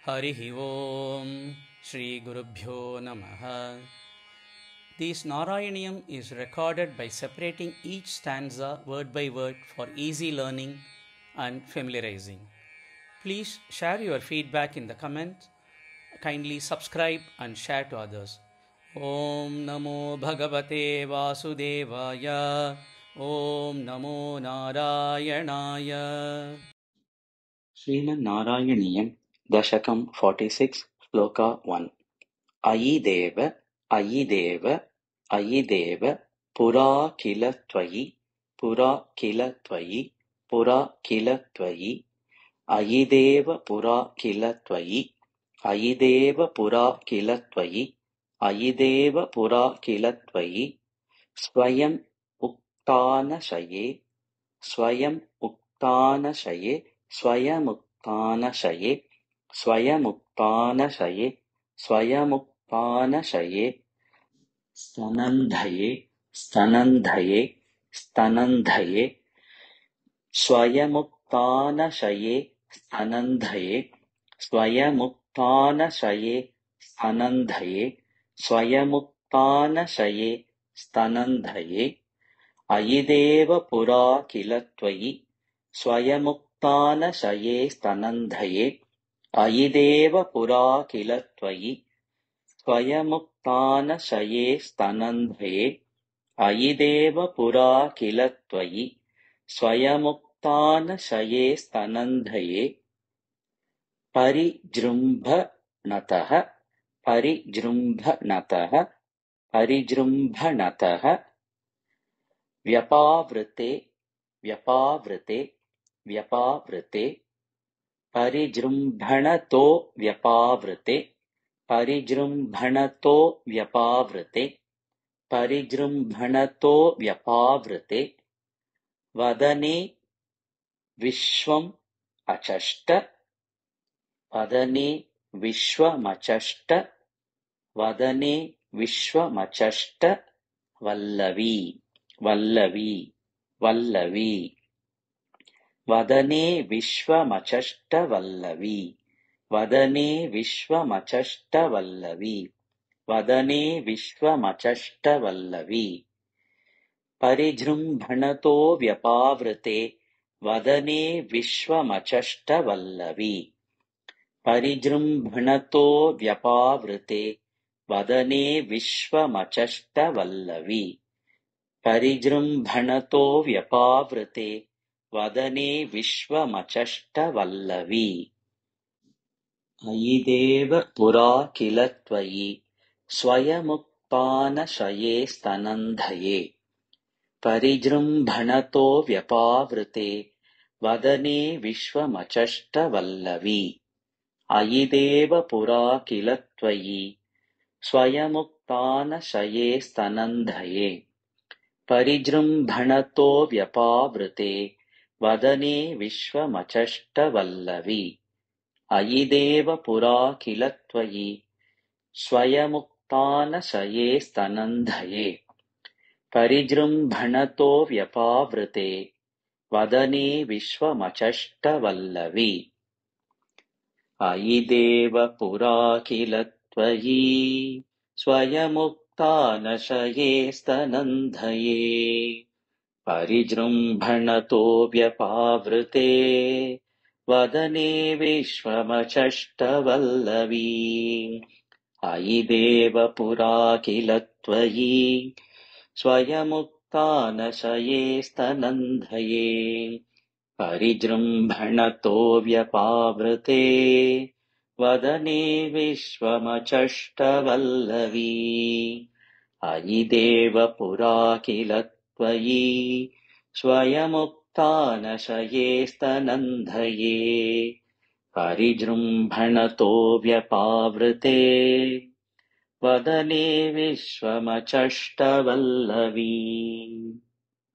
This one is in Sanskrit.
Harihi Om Shri Gurubhyo Namaha. This Narayaniyam is recorded by separating each stanza word by word for easy learning and familiarizing. Please share your feedback in the comments. Kindly subscribe and share to others. Om Namo Bhagavate Vasudevaya. Om Namo Narayanaya. श्रीमन्नारायणीयम् दशकम् 46 श्लोका 1 अयि देव अयि देव अयि देव पुरा किल त्वयि पुरा किल त्वयि पुरा किल त्वयि अयि देव पुरा किल त्वयि अयि देव पुरा किल त्वयि अयि देव पुरा किल त्वयि स्वयम् उक्तानशये स्वयम् उक्तानशये स्वयमुक्तानशये स्वयमुक्तानशये स्वयमुक्तानशये स्तनन्धये स्तनन्धये स्तनन्धये स्वयमुक्तानशये स्तनन्धये स्वयमुक्तानशये स्तनन्धये स्वयमुक्तानशये स्तनन्धये अयि देव पुरा किल त्वयि स्वयमुक्तानशये स्तनन्धये अयि देव पुरा किल त्वयि स्वयमुक्तानशये स्तनन्धये अयि देव पुरा किल त्वयि स्वयमुक्तानशये स्तनन्धये परिजृम्भणतः परिजृम्भणतः परिजृम्भणतः व्यपावृते व्यपावृते व्यपावृते परिजृम्भणतो व्यपावृते परिजृम्भणतो व्यपावृते परिजृम्भणतो व्यपावृते वदने विश्वम् अचष्ट वदने विश्वमचष्ट वदने विश्वमचष्ट वल्लवी वल्लवी वल्लवी वदने विश्वमचष्ट वल्लवी वदने विश्वमचष्ट वल्लवी वदने विश्वमचष्ट वल्लवी परिजृम्भणतो व्यपावृते वदने विश्वमचष्ट वल्लवी परिजृम्भणतो व्यपावृते वदने विश्वमचष्ट वल्लवी परिजृम्भणतो व्यपावृते वदने विश्वमचष्ट वल्लवी अयि देव पुरा किल त्वयि स्वयमुक्तानशये स्तनन्धये परिजृम्भणतो व्यपावृते वदने विश्वमचष्ट वल्लवी अयि देव पुरा किल त्वयि स्वयमुक्तानशये स्तनन्धये परिजृम्भणतो व्यपावृते वदने विश्वमचष्ट वल्लवी अयि देव पुरा किल त्वयि स्वयमुक्तानशये स्तनन्धये परिजृम्भणतो व्यपावृते वदने विश्वमचष्ट वल्लवी अयि देव पुरा किल त्वयि स्वयमुक्तानशये स्तनन्धये परिजृम्भणतो व्यपावृते वदने विश्वमचष्ट वल्लवी अयि देव पुरा किल त्वयि स्वयमुक्तानशये स्तनन्धये परिजृम्भणतो व्यपावृते वदने विश्वमचष्ट वल्लवी अयि देव पुरा किल त्वयि स्वयमुक्तानशये स्तनन्धये परिजृम्भणतो व्यपावृते वदने विश्वमचष्ट वल्लवी